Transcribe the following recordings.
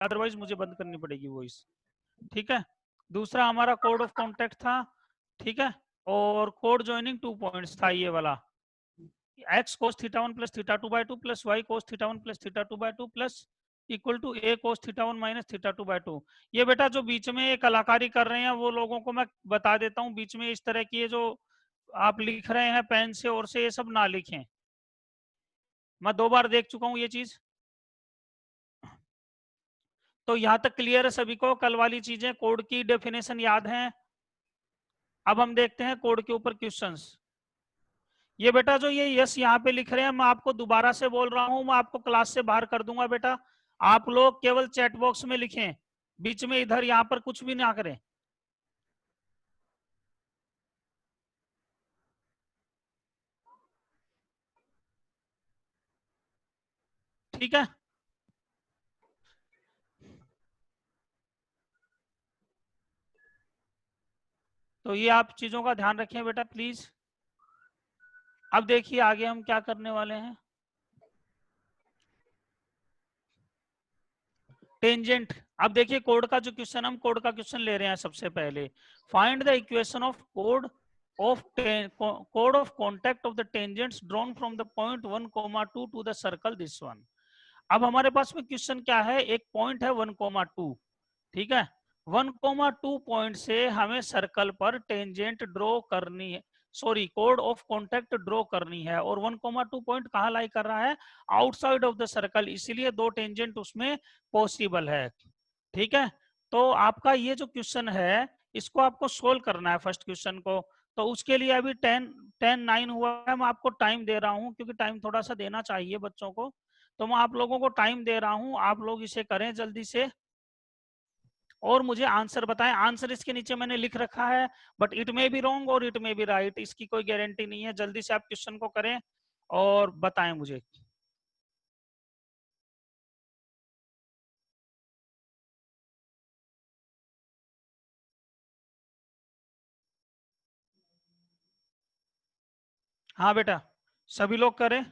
Otherwise मुझे बंद करनी पड़ेगी वॉइस। ठीक है, दूसरा हमारा कोड ऑफ कॉन्टेक्ट था। ठीक है, और कोड ज्वाइनिंग 2 पॉइंट्स था ये वाला, x cos theta 1 plus theta 2 by 2 plus y cos theta 1 plus theta 2 by 2 plus equal to a cos theta 1 minus theta 2 by 2। ये बेटा जो बीच में ये कलाकारी कर रहे हैं वो लोगों को मैं बता देता हूँ, बीच में इस तरह की ये जो आप लिख रहे हैं पेन से और से, ये सब ना लिखें। मैं 2 बार देख चुका हूँ ये चीज। तो यहां तक क्लियर है सभी को? कल वाली चीजें, कोड की डेफिनेशन याद है? अब हम देखते हैं कोड के ऊपर क्वेश्चंस। ये बेटा जो ये यस यहाँ पे लिख रहे हैं, मैं आपको दोबारा से बोल रहा हूँ, मैं आपको क्लास से बाहर कर दूंगा बेटा। आप लोग केवल चैट बॉक्स में लिखें, बीच में इधर यहाँ पर कुछ भी ना करें। ठीक है, तो ये आप चीजों का ध्यान रखें बेटा प्लीज। अब देखिए आगे हम क्या करने वाले हैं। टेंजेंट। अब देखिए कोड का जो क्वेश्चन, हम कोड का क्वेश्चन ले रहे हैं सबसे पहले। फाइंड द इक्वेशन ऑफ कोड of contact of the tangents drawn from the point 1, 2 to the circle this one. अब हमारे पास में क्वेश्चन क्या है, एक पॉइंट है 1, 2। ठीक है, 1, 2 पॉइंट से हमें सर्कल पर टेंजेंट ड्रॉ करनी है, sorry code of contact draw करनी है। और 1, 2 पॉइंट कहाँ लाई कर रहा है, आउटसाइड ऑफ द सर्कल, इसीलिए दो टेंजेंट उसमें पॉसिबल है। ठीक है, तो आपका ये जो क्वेश्चन है इसको आपको सोल्व करना है फर्स्ट क्वेश्चन को। तो उसके लिए अभी 10, 9 हुआ है, मैं आपको टाइम दे रहा हूँ क्योंकि टाइम थोड़ा सा देना चाहिए बच्चों को। तो मैं आप लोगों को टाइम दे रहा हूँ, आप लोग इसे करें जल्दी से और मुझे आंसर बताएं। आंसर इसके नीचे मैंने लिख रखा है, but it may be wrong और इट मे बी राइट, इसकी कोई गारंटी नहीं है। जल्दी से आप क्वेश्चन को करें और बताएं मुझे। हाँ बेटा, सभी लोग करें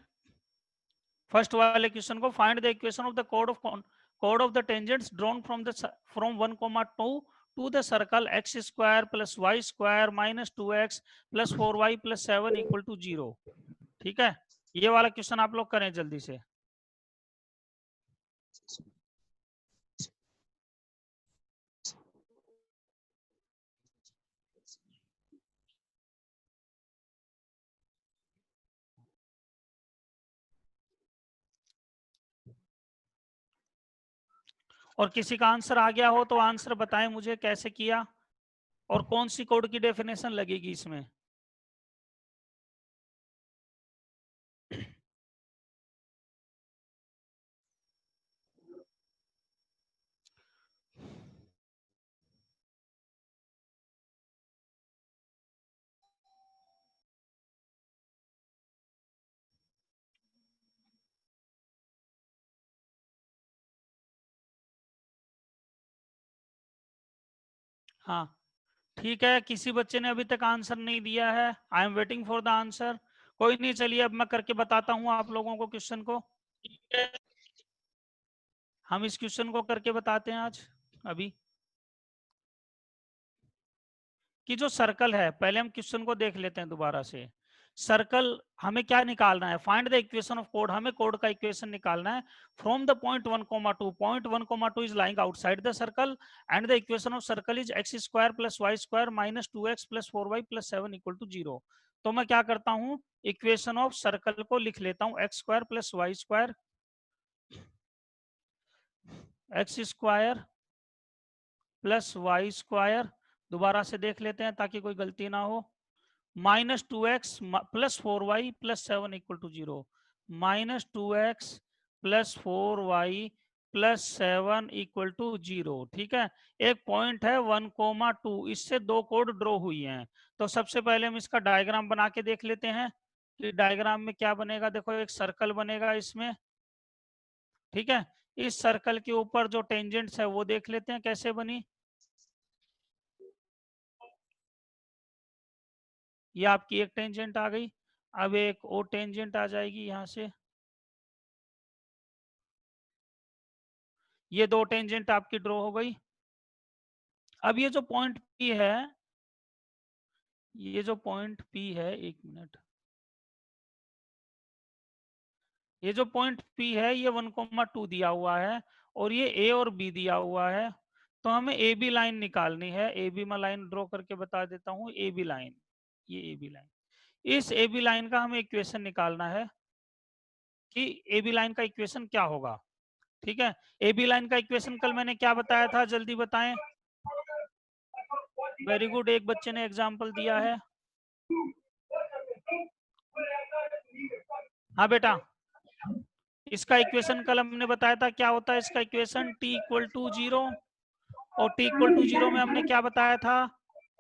फर्स्ट वाले क्वेश्चन को। Find the equation of the कोड of the tangents drawn from 1, 2 to the circle x square plus y square minus 2x plus 4y plus 7 equal to 0। ठीक है, ये वाला क्वेश्चन आप लोग करें जल्दी से। और किसी का आंसर आ गया हो तो आंसर बताएं मुझे कैसे किया और कौन सी कोड की डेफिनेशन लगेगी इसमें। हाँ ठीक है, किसी बच्चे ने अभी तक आंसर नहीं दिया है, I am waiting for the answer. कोई नहीं, चलिए अब मैं करके बताता हूँ आप लोगों को क्वेश्चन को। हम इस क्वेश्चन को करके बताते हैं आज अभी। कि जो सर्कल है, पहले हम क्वेश्चन को देख लेते हैं दोबारा से। सर्कल हमें क्या निकालना है, फाइंड द इक्वेशन ऑफ कोड, हमें कोड का इक्वेशन निकालना है from the point 1, 2। Point 1, 2 is lying outside the circle and the equation of circle is x square plus y square minus 2x plus 4y plus 7 equal to 0। तो मैं क्या करता हूँ, इक्वेशन ऑफ सर्कल को लिख लेता हूँ, x square plus y square, x square plus y square, दोबारा से देख लेते हैं ताकि कोई गलती ना हो, -2x plus 4y plus 7 equal to 0। -2x plus 4y plus 7 equal to 0। ठीक है, एक पॉइंट है 1, 2, इससे दो कोड ड्रॉ हुई हैं। तो सबसे पहले हम इसका डायग्राम बना के देख लेते हैं कि डायग्राम में क्या बनेगा। देखो एक सर्कल बनेगा इसमें। ठीक है, इस सर्कल के ऊपर जो टेंजेंट्स है वो देख लेते हैं कैसे बनी। ये आपकी एक टेंजेंट आ गई, अब एक और टेंजेंट आ जाएगी यहाँ से। ये दो टेंजेंट आपकी ड्रॉ हो गई। अब ये जो पॉइंट पी है, ये जो पॉइंट पी है, एक मिनट, ये जो पॉइंट पी है ये 1,2 दिया हुआ है और ये ए और बी दिया हुआ है। तो हमें ए बी लाइन निकालनी है। ए बी में लाइन ड्रॉ करके बता देता हूँ। ए बी लाइन, ये ए बी लाइन, इस ए बी लाइन का हमें इक्वेशन निकालना है कि ए बी लाइन का इक्वेशन क्या होगा। ठीक है, ए बी लाइन का इक्वेशन कल मैंने क्या बताया था, जल्दी बताएं। वेरी गुड, एक बच्चे ने एग्जाम्पल दिया है। हाँ बेटा, इसका इक्वेशन कल हमने बताया था क्या होता है इसका इक्वेशन, टी इक्वल टू 0, और टी इक्वल टू 0 में हमने क्या बताया था,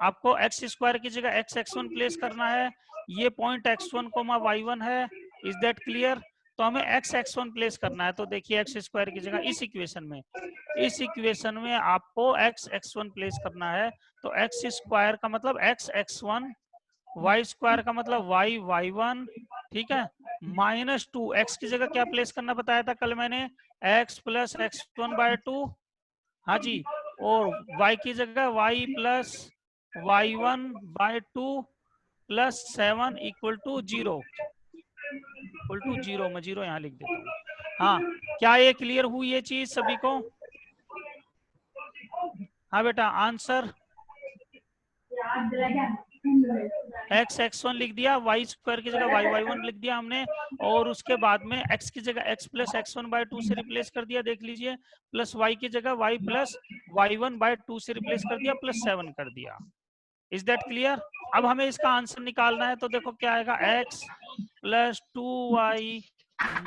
आपको एक्स स्क्वायर की जगह एक्स x1 प्लेस करना है। ये पॉइंट x1 y1 है, इज दैट क्लियर। तो हमें एक्स x1 प्लेस करना है। तो देखिए एक्स स्क्वायर की जगह इस इक्वेशन में, इस इक्वेशन में आपको एक्स x1 प्लेस करना है। तो एक्स स्क्वायर का मतलब एक्स x1, वाई स्क्वायर का मतलब वाई y1, ठीक है, -2, एक्स की जगह क्या प्लेस करना बताया था कल मैंने, x प्लस x1/2, हाँ जी, और y की जगह y plus y1/2 plus 7 equal to 0, equal to 0, मैं 0 यहाँ लिख देता हूँ। हाँ, क्या ये क्लियर हुई ये चीज सभी को? हाँ बेटा, आंसर एक्स x1 लिख दिया, वाई स्क्वायर की जगह y1 लिख दिया हमने, और उसके बाद में x की जगह x प्लस x1/2 से रिप्लेस कर दिया, देख लीजिए, प्लस y की जगह y प्लस y1/2 से रिप्लेस कर दिया, प्लस 7 कर दिया। Is that clear? अब हमें इसका आंसर निकालना है। तो देखो क्या आएगा, x plus 2y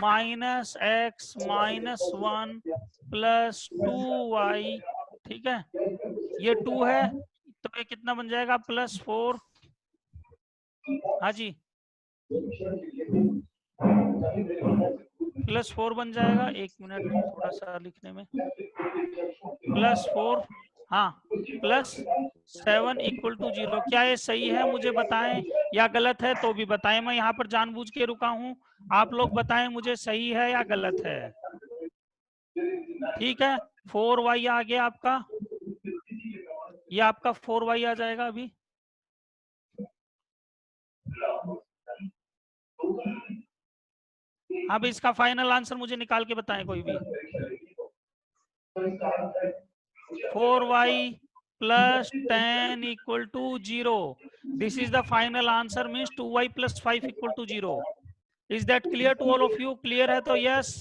minus x minus 1 plus 2y, ठीक है, ये 2 है, तो ये कितना बन जाएगा, +4, हाँ जी, +4 बन जाएगा। एक मिनट थोड़ा सा लिखने में, +4, हाँ, +7 इक्वल टू 0। क्या ये सही है, मुझे बताएं, या गलत है तो भी बताएं। मैं यहाँ पर जानबूझ के रुका हूँ, आप लोग बताएं मुझे सही है या गलत है। ठीक है, 4y आ गया आपका, ये आपका 4y आ जाएगा अभी। अब इसका फाइनल आंसर मुझे निकाल के बताएं कोई भी। 4y plus 10 equal to 0. This is the final answer, means 2y plus 5 equal to 0. Is that clear to all of you? Clear है तो yes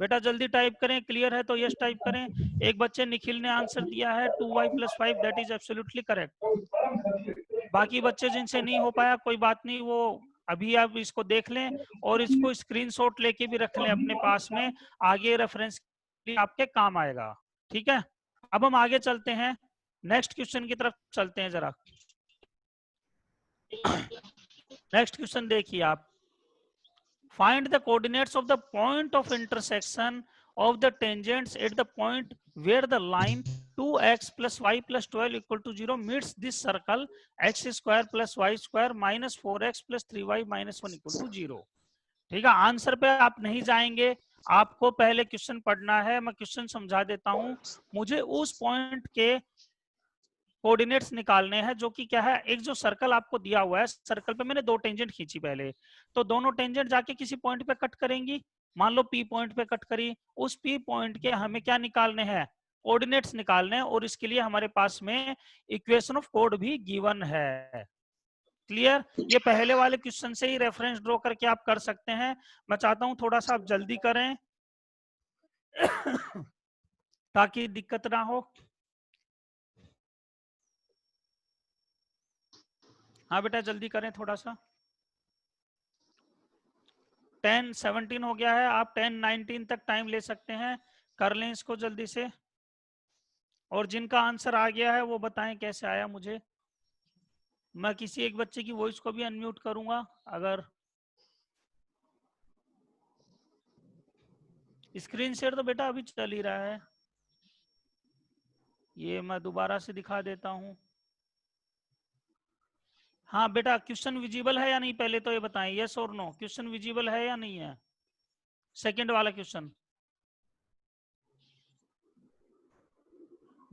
बेटा जल्दी टाइप करें, क्लियर है तो यस टाइप करें। एक बच्चे निखिल ने आंसर दिया है 2y plus 5, that is absolutely correct. बाकी बच्चे जिनसे नहीं हो पाया कोई बात नहीं, वो अभी आप इसको देख लें और इसको स्क्रीनशॉट लेके भी रख लें अपने पास में, आगे रेफरेंस आपके काम आएगा। ठीक है, अब हम आगे चलते हैं, नेक्स्ट क्वेश्चन की तरफ चलते हैं जरा। नेक्स्ट क्वेश्चन देखिए आप, find the coordinates of the point of intersection of the tangents at the point where the line 2x plus y plus 12 equal to 0 meets this circle x square plus y square minus 4x plus 3y minus 1 equal to 0। ठीक है, answer पे आप नहीं जाएंगे, आपको पहले question पढ़ना है। मैं क्वेश्चन समझा देता हूं। मुझे उस पॉइंट के कोऑर्डिनेट्स निकालने हैं जो कि क्या है, एक जो सर्कल आपको दिया हुआ है, सर्कल पे मैंने दो टेंजेंट खींची पहले, तो दोनों टेंजेंट जाके किसी पॉइंट पे कट करेंगी, मान लो पी पॉइंट पे कट करी, उस पी पॉइंट के हमें क्या निकालने हैं, कोऑर्डिनेट्स निकालने हैं, और इसके लिए हमारे पास में इक्वेशन ऑफ कोड भी गिवन है। क्लियर? ये पहले वाले क्वेश्चन से ही रेफरेंस ड्रॉ करके आप कर सकते हैं। मैं चाहता हूं थोड़ा सा आप जल्दी करें ताकि दिक्कत ना हो। हाँ बेटा जल्दी करें थोड़ा सा, 10:17 हो गया है, आप 10:19 तक टाइम ले सकते हैं, कर लें इसको जल्दी से। और जिनका आंसर आ गया है वो बताएं कैसे आया मुझे। मैं किसी एक बच्चे की वॉइस को भी अनम्यूट करूंगा अगर, स्क्रीन शेयर तो बेटा अभी चल ही रहा है, ये मैं दोबारा से दिखा देता हूं। हाँ बेटा क्वेश्चन विजिबल है या नहीं, पहले तो ये बताएं, यस और नो, क्वेश्चन विजिबल है या नहीं है, सेकंड वाला क्वेश्चन।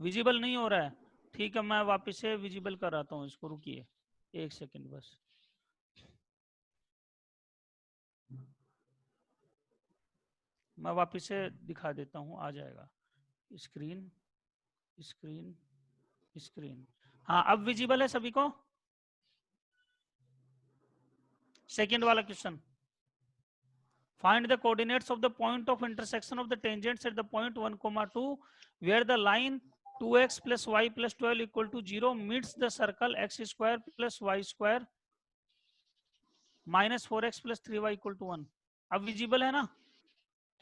विजिबल नहीं हो रहा है? ठीक है, मैं वापस से विजिबल कराता हूँ इसको, रुकिए 1 सेकंड बस। मैं वापस से दिखा देता हूँ, आ जाएगा। Screen, screen, screen. हाँ, अब विजिबल है सभी को? सेकंड वाला question, find the coordinates of the point of intersection of the tangents at the point 1, 2 where the line 2x plus y plus 12 equal to 0 meets the circle x square plus y square minus 4x plus 3y equal to 1। अब visible है ना?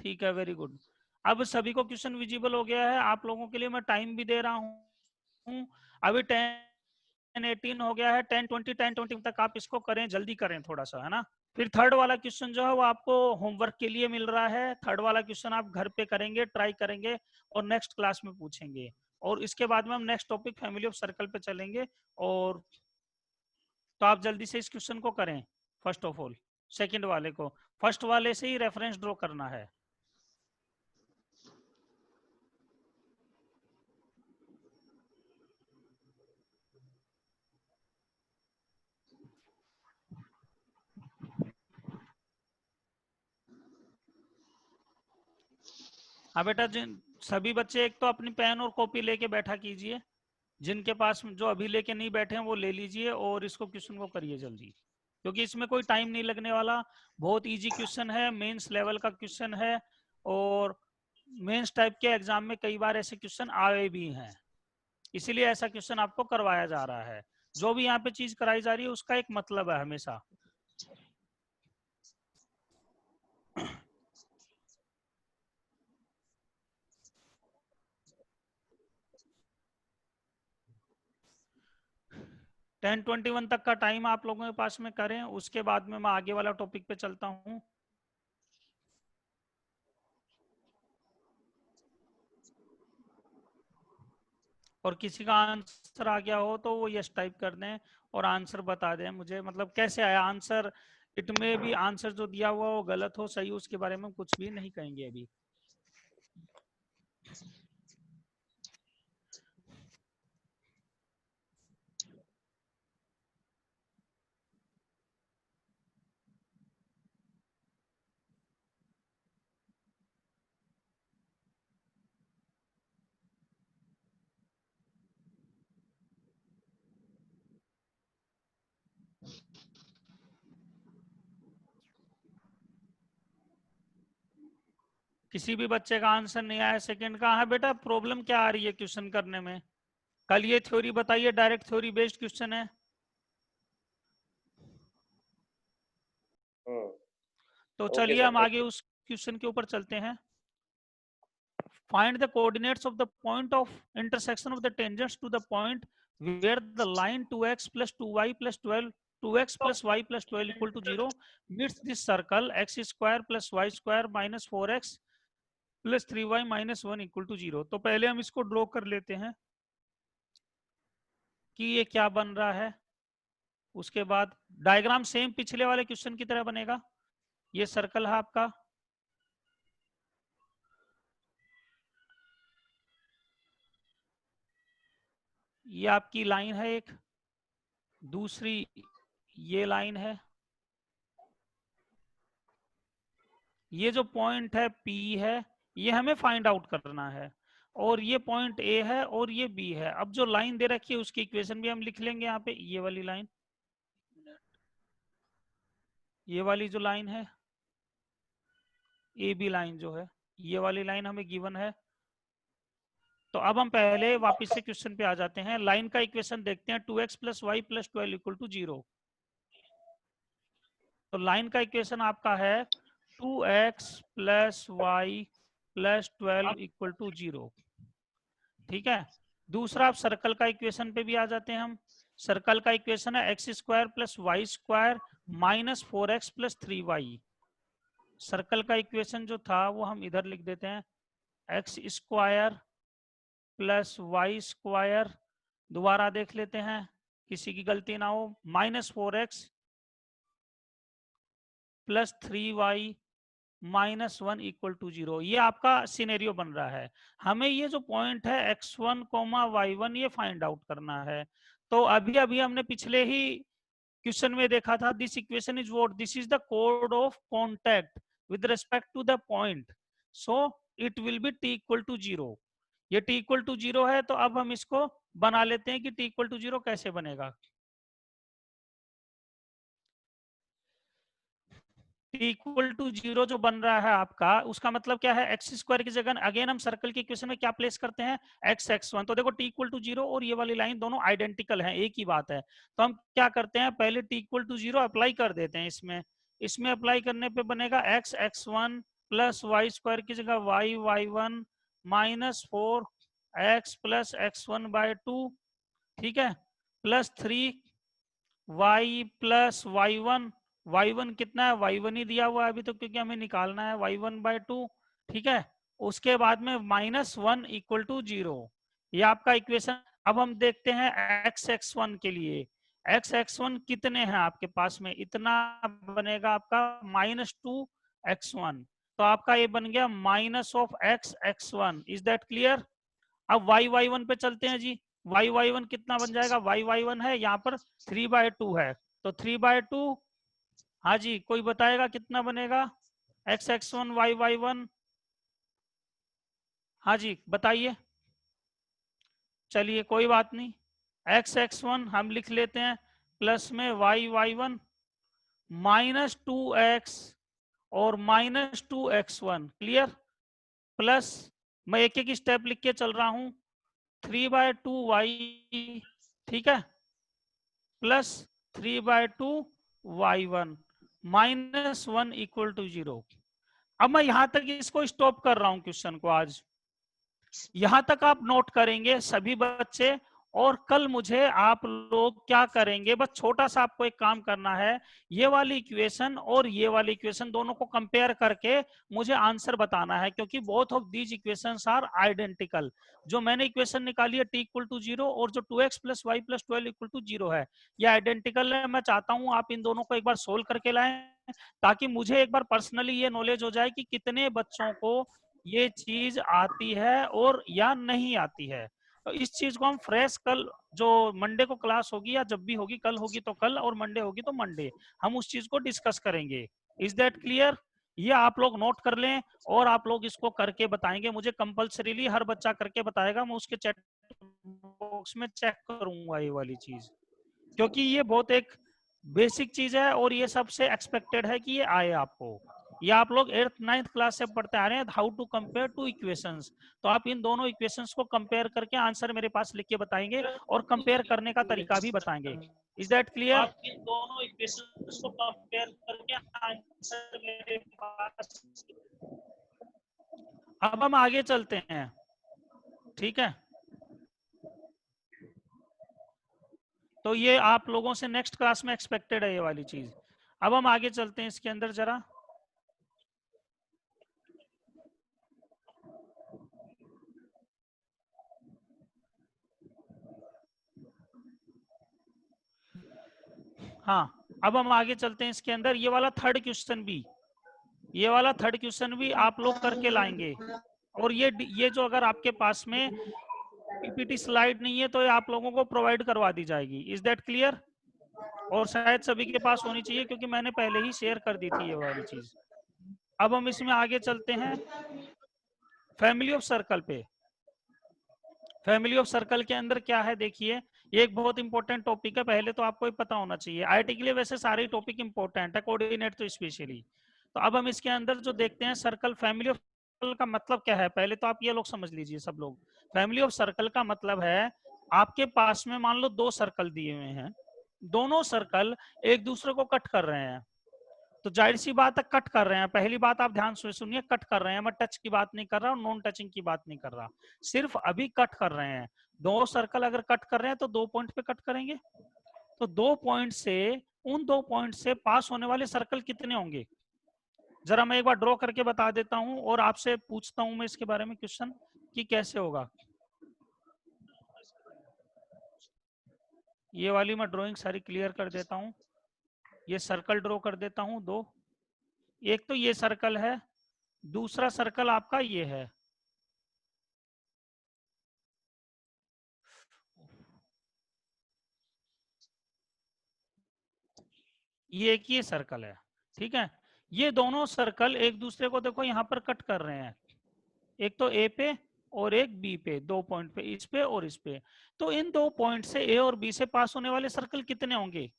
ठीक है, very good. अब सभी को question visible हो गया है। आप लोगों के लिए मैं टाइम भी दे रहा हूँ। अभी 10:18 हो गया है, 10:20 तक आप इसको करें, जल्दी करें थोड़ा सा, है ना? फिर थर्ड वाला क्वेश्चन जो है वो आपको होमवर्क के लिए मिल रहा है। थर्ड वाला क्वेश्चन आप घर पे करेंगे, ट्राई करेंगे और नेक्स्ट क्लास में पूछेंगे। और इसके बाद में हम next topic family of circle पे चलेंगे। और तो आप जल्दी से इस क्वेश्चन को करें। फर्स्ट ऑफ ऑल सेकंड वाले को, फर्स्ट वाले से ही रेफरेंस ड्रॉ करना है। हाँ बेटा, जिन सभी बच्चे एक तो अपनी पेन और कॉपी लेके बैठा कीजिए। जिनके पास जो अभी लेके नहीं बैठे हैं वो ले लीजिए और इसको क्वेश्चन को करिए जल्दी, क्योंकि इसमें कोई टाइम नहीं लगने वाला। बहुत इजी क्वेश्चन है, मेंस लेवल का क्वेश्चन है। और मेंस टाइप के एग्जाम में कई बार ऐसे क्वेश्चन आए भी हैं, इसीलिए ऐसा क्वेश्चन आपको करवाया जा रहा है। जो भी यहाँ पे चीज कराई जा रही है उसका एक मतलब है हमेशा। 10:21 तक का टाइम आप लोगों के पास में करें, उसके बाद में मैं आगे वाला टॉपिक पे चलता हूँ। और किसी का आंसर आ गया हो तो वो यस टाइप कर दें और आंसर बता दें मुझे, मतलब कैसे आया आंसर। इट में भी आंसर जो दिया हुआ वो गलत हो सही, उसके बारे में कुछ भी नहीं कहेंगे अभी। किसी भी बच्चे का आंसर नहीं आया सेकंड का? हाँ बेटा, प्रॉब्लम क्या आ रही है क्वेश्चन करने में? कल ये थ्योरी बताइए, डायरेक्ट थ्योरी बेस्ड क्वेश्चन है। तो चलिए हम आगे उस क्वेश्चन के ऊपर चलते हैं। Find the coordinates of the point of intersection of the tangents to the point where the line 2x plus 2y plus 12 2x plus y plus 12 equal to 0 meets this circle x square plus y square minus 4x plus 3y minus 1 equal to 0। तो पहले हम इसको draw कर लेते हैं कि ये क्या बन रहा है। उसके बाद डायग्राम सेम पिछले वाले क्वेश्चन की तरह बनेगा। ये सर्कल है आपका, ये आपकी लाइन है एक, दूसरी ये लाइन है, ये जो पॉइंट है P है, ये हमें फाइंड आउट करना है। और ये पॉइंट A है और ये B है। अब जो लाइन दे रखी है उसकी इक्वेशन भी हम लिख लेंगे यहाँ पे। ये वाली लाइन, ये वाली जो लाइन है AB लाइन जो है, ये वाली लाइन हमें गिवन है। तो अब हम पहले वापस से क्वेश्चन पे आ जाते हैं। लाइन का इक्वेशन देखते हैं, 2x plus y plus 12 equal to 0। तो लाइन का इक्वेशन आपका है 2x plus y plus 12 equal to 0। ठीक है, दूसरा आप सर्कल का इक्वेशन पे भी आ जाते हैं हम। सर्कल का इक्वेशन है x square plus y square minus 4x plus 3y। Circle का इक्वेशन जो था वो हम इधर लिख देते हैं, x square plus y square, दोबारा देख लेते हैं किसी की गलती ना हो, minus 4x plus 3y -1 equal to 0। ये आपका सिनेरियो बन रहा है। हमें ये जो पॉइंट है x1 y1 ये फाइंड आउट करना है। तो अभी अभी हमने पिछले ही क्वेश्चन में देखा था, this equation is what, this is the कोड of contact with respect to the point, so it will be t equal to 0। ये t इक्वल टू 0 है, तो अब हम इसको बना लेते हैं कि t इक्वल टू 0 कैसे बनेगा। इक्वल टू 0 जो बन रहा है आपका, उसका मतलब क्या है, एक्स स्क्वायर की जगह अगेन हम सर्कल की इक्वेशन में क्या प्लेस करते हैं, x(x1). तो देखो t इक्वल टू 0 और ये वाली लाइन दोनों आइडेंटिकल हैं, एक ही बात है। तो हम क्या करते हैं, पहले t इक्वल टू 0 अप्लाई कर देते हैं इसमें। इसमें अप्लाई करने पे बनेगा x(x1) प्लस वाई स्क्वायर की जगह y(y1) -4x प्लस x1/2, ठीक है, प्लस 3y प्लस y1 कितना है, y1 ही दिया हुआ है अभी तो, क्योंकि हमें निकालना है y1/2, ठीक है। उसके बाद में -1 इक्वल टू 0, ये आपका इक्वेशन। अब हम देखते हैं x(x1) के लिए, x(x1) कितने हैं आपके पास में, इतना बनेगा आपका -2x1। तो आपका ये बन गया -(x(x1). Is that clear? अब y(y1) पे चलते हैं जी। y(y1) कितना बन जाएगा, y(y1) है यहाँ पर 3/2 है, तो 3/2, हाँ जी, कोई बताएगा कितना बनेगा x(x1) y(y1)? हाँ जी बताइए। चलिए कोई बात नहीं, x(x1) हम लिख लेते हैं प्लस में y(y1) -2x और -2x1, क्लियर। प्लस, मैं एक एक स्टेप लिख के चल रहा हूं, 3/2y, ठीक है, प्लस 3/2y1 -1 इक्वल टू 0। अब मैं यहां तक इसको स्टॉप कर रहा हूं क्वेश्चन को आज, यहां तक आप नोट करेंगे सभी बच्चे। और कल मुझे आप लोग क्या करेंगे, बस छोटा सा आपको एक काम करना है, ये वाली इक्वेशन और ये वाली इक्वेशन दोनों को कंपेयर करके मुझे आंसर बताना है, क्योंकि both of these equations are identical. जो मैंने इक्वेशन निकाली है t इक्वल टू 0 और जो 2x plus y plus 12 equal to 0 है, ये आइडेंटिकल है। मैं चाहता हूं आप इन दोनों को एक बार सोल्व करके लाएं, ताकि मुझे एक बार पर्सनली ये नॉलेज हो जाए कि कितने बच्चों को ये चीज आती है और या नहीं आती है। तो इस चीज को हम फ्रेश कल, जो मंडे को क्लास होगी या जब भी होगी, कल होगी तो कल और मंडे होगी तो मंडे, हम उस चीज को डिस्कस करेंगे। Is that clear? ये आप लोग नोट कर लें और आप लोग इसको करके बताएंगे मुझे, कंपल्सरीली हर बच्चा करके बताएगा, मैं उसके चैट बॉक्स में चेक करूंगा ये वाली चीज, क्योंकि ये बहुत एक बेसिक चीज है और ये सबसे एक्सपेक्टेड है कि ये आए आपको। ये आप लोग 8th 9th क्लास से पढ़ते आ रहे हैं, how to compare two equations. तो आप इन दोनों इक्वेशंस को कंपेयर करके आंसर मेरे पास लिख के बताएंगे और कंपेयर करने का तरीका भी बताएंगे। Is that clear? आप इन दोनों इक्वेशंस को कंपेयर करके आंसर मेरे पास। अब हम आगे चलते हैं, ठीक है। तो ये आप लोगों से नेक्स्ट क्लास में एक्सपेक्टेड है ये वाली चीज। अब हम आगे चलते हैं इसके अंदर जरा। हाँ, अब हम आगे चलते हैं इसके अंदर। ये वाला थर्ड क्वेश्चन भी, ये वाला थर्ड क्वेश्चन भी आप लोग करके लाएंगे। और ये जो अगर आपके पास में पीपीटी स्लाइड नहीं है तो ये आप लोगों को प्रोवाइड करवा दी जाएगी। Is that clear? और शायद सभी के पास होनी चाहिए, क्योंकि मैंने पहले ही शेयर कर दी थी ये वाली चीज। अब हम इसमें आगे चलते हैं फैमिली ऑफ सर्कल पे। फैमिली ऑफ सर्कल के अंदर क्या है देखिए, ये एक बहुत इंपॉर्टेंट टॉपिक है, पहले तो आपको ही पता होना चाहिए। आईटी के लिए वैसे सारे टॉपिक इंपॉर्टेंट है, कोऑर्डिनेट तो स्पेशली। तो अब हम इसके अंदर जो देखते हैं सर्कल, फैमिली ऑफ सर्कल का मतलब क्या है, पहले तो आप ये लोग समझ लीजिए सब लोग। फैमिली ऑफ सर्कल का मतलब है, आपके पास में मान लो दो सर्कल दिए हुए हैं, दोनों सर्कल एक दूसरे को कट कर रहे हैं। तो जाहिर सी बात है कट कर रहे हैं, पहली बात आप ध्यान से सुनिए, कट कर रहे हैं, मैं टच की बात नहीं कर रहा, नॉन टचिंग की बात नहीं कर रहा, सिर्फ अभी कट कर रहे हैं। दो सर्कल अगर कट कर रहे हैं तो दो पॉइंट पे कट करेंगे। तो दो पॉइंट से, उन दो पॉइंट से पास होने वाले सर्कल कितने होंगे, जरा मैं एक बार ड्रॉ करके बता देता हूं और आपसे पूछता हूं मैं इसके बारे में क्वेश्चन कि कैसे होगा। ये वाली मैं ड्रॉइंग सारी क्लियर कर देता हूं, ये सर्कल ड्रॉ कर देता हूं दो, एक तो ये सर्कल है, दूसरा सर्कल आपका ये है। ये एक ये सर्कल है, ठीक है। ये दोनों सर्कल एक दूसरे को देखो यहाँ पर कट कर रहे हैं, एक तो ए पे और एक बी पे, 2 पॉइंट पे, इस पे और इस पे। तो इन 2 पॉइंट से ए और बी से पास होने वाले सर्कल कितने होंगे?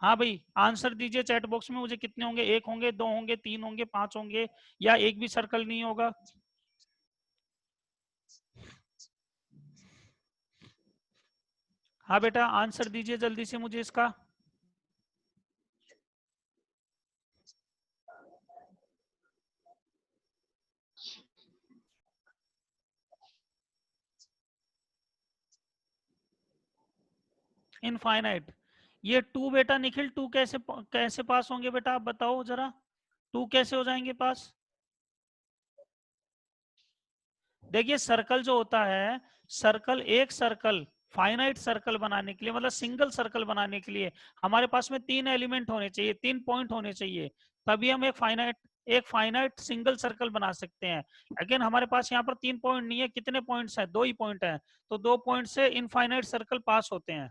हाँ भाई आंसर दीजिए चैट बॉक्स में, मुझे कितने होंगे? 1 होंगे, 2 होंगे, 3 होंगे, 5 होंगे, या एक भी सर्कल नहीं होगा? हाँ बेटा आंसर दीजिए जल्दी से मुझे इसका। इनफाइनाइट। ये 2 बेटा निखिल, 2 कैसे कैसे पास होंगे बेटा, आप बताओ जरा, 2 कैसे हो जाएंगे पास? देखिए सर्कल जो होता है, सर्कल, एक सर्कल फाइनाइट सर्कल बनाने के लिए, मतलब सिंगल सर्कल बनाने के लिए हमारे पास में 3 एलिमेंट होने चाहिए, 3 पॉइंट होने चाहिए, तभी हम एक फाइनाइट सिंगल सर्कल बना सकते हैं। अगेन हमारे पास यहाँ पर 3 पॉइंट नहीं है, कितने पॉइंट्स हैं? 2 ही पॉइंट हैं, तो 2 पॉइंट से इनफाइनाइट सर्कल पास होते हैं,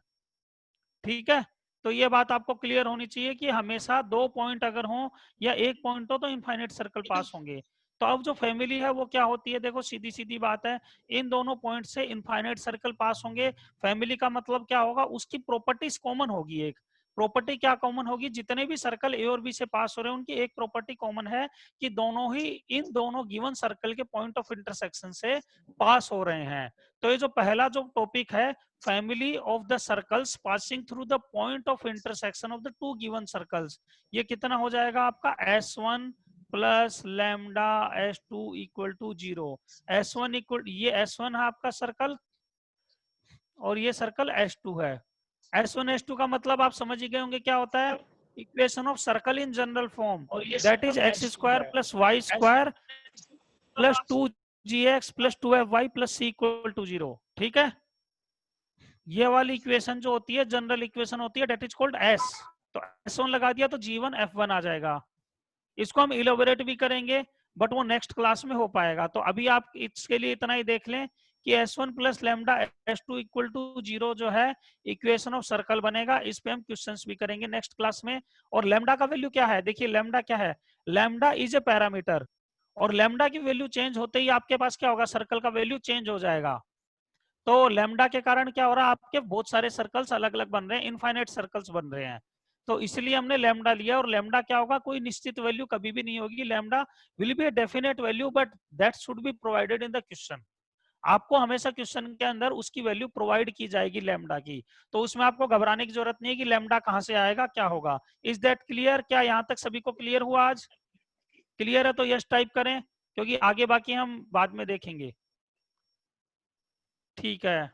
ठीक है। तो ये बात आपको क्लियर होनी चाहिए कि हमेशा 2 पॉइंट अगर हो या 1 पॉइंट हो तो इनफाइनाइट सर्कल पास होंगे। तो अब जो फैमिली है वो क्या होती है, देखो सीधी सीधी बात है, इन दोनों पॉइंट से इनफाइनाइट सर्कल पास होंगे। फैमिली का मतलब क्या होगा, उसकी प्रॉपर्टीज कॉमन होगी। एक प्रॉपर्टी क्या कॉमन होगी, जितने भी सर्कल ए और बी से पास हो रहे हैं उनकी एक प्रॉपर्टी कॉमन है कि दोनों ही इन दोनों गिवन सर्कल के पॉइंट ऑफ इंटरसेक्शन से पास हो रहे हैं। तो ये जो पहला जो टॉपिक है, family of the circles passing through the point of intersection of the two given circles, ये कितना हो जाएगा आपका S1 plus lambda S2 equal to 0। S1 equal, ये S1 है आपका सर्कल और ये सर्कल S2 है। S1 S2 का मतलब आप समझ ही गए होंगे क्या होता है, equation of circle in general form, that is x square plus y square plus 2gx plus 2fy plus c equal to 0, ठीक है। ये वाली इक्वेशन जो होती है जनरल इक्वेशन होती है, डेट इज कॉल्ड एस। तो S1 लगा दिया तो G1 F1 आ जाएगा। इसको हम इलोबरेट भी करेंगे बट वो नेक्स्ट क्लास में हो पाएगा। तो अभी आप इसके लिए इतना ही देख लें कि S1 plus lambda S2 equal to 0 जो है इक्वेशन ऑफ सर्कल बनेगा। इस पे हम क्वेश्चंस भी करेंगे नेक्स्ट क्लास में। और लैम्डा का वैल्यू क्या है, देखिए लैम्डा क्या है, लैम्डा इज ए पैरामीटर, और लैम्डा की वैल्यू चेंज होते ही आपके पास क्या होगा, सर्कल का वैल्यू चेंज हो जाएगा। तो लैम्डा के कारण क्या हो रहा है, आपके बहुत सारे सर्कल्स अलग अलग बन रहे हैं, इनफाइनाइट सर्कल्स बन रहे हैं। तो इसलिए हमने लैम्डा लिया, और लैम्डा क्या होगा, कोई निश्चित वैल्यू कभी भी नहीं होगी, lambda will be a definite value but that should be provided in the question. आपको हमेशा क्वेश्चन के अंदर उसकी वैल्यू प्रोवाइड की जाएगी लैम्डा की। तो उसमें आपको घबराने की जरूरत नहीं है कि लैम्डा कहां से आएगा, क्या होगा। Is that clear? क्या यहां तक सभी को क्लियर हुआ आज? क्लियर है तो यस टाइप करें, क्योंकि आगे बाकी हम बाद में देखेंगे। ठीक है,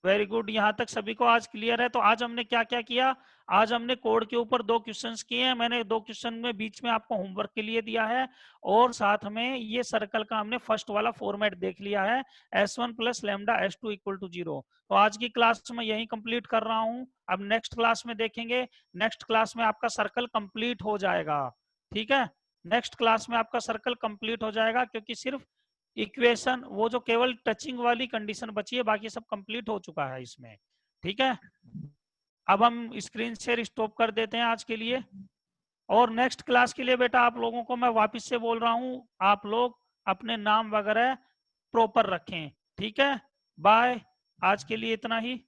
वेरी गुड, यहाँ तक सभी को आज क्लियर है। तो आज हमने क्या क्या किया, आज हमने कोड के ऊपर 2 क्वेश्चंस किए हैं, मैंने 2 क्वेश्चन में बीच में आपको होमवर्क के लिए दिया है, और साथ में ये सर्कल का हमने फर्स्ट वाला फॉर्मेट देख लिया है, S1 plus lambda S2 equal to 0। तो आज की क्लास में यही कंप्लीट कर रहा हूँ, अब नेक्स्ट क्लास में देखेंगे। नेक्स्ट क्लास में आपका सर्कल कंप्लीट हो जाएगा, ठीक है। नेक्स्ट क्लास में आपका सर्कल कंप्लीट हो जाएगा, क्योंकि सिर्फ इक्वेशन वो जो केवल टचिंग वाली कंडीशन बची है, बाकी सब कंप्लीट हो चुका है इसमें, ठीक है। अब हम स्क्रीन शेयर स्टॉप कर देते हैं आज के लिए, और नेक्स्ट क्लास के लिए बेटा आप लोगों को मैं वापस से बोल रहा हूँ, आप लोग अपने नाम वगैरह प्रॉपर रखें, ठीक है। बाय, आज के लिए इतना ही।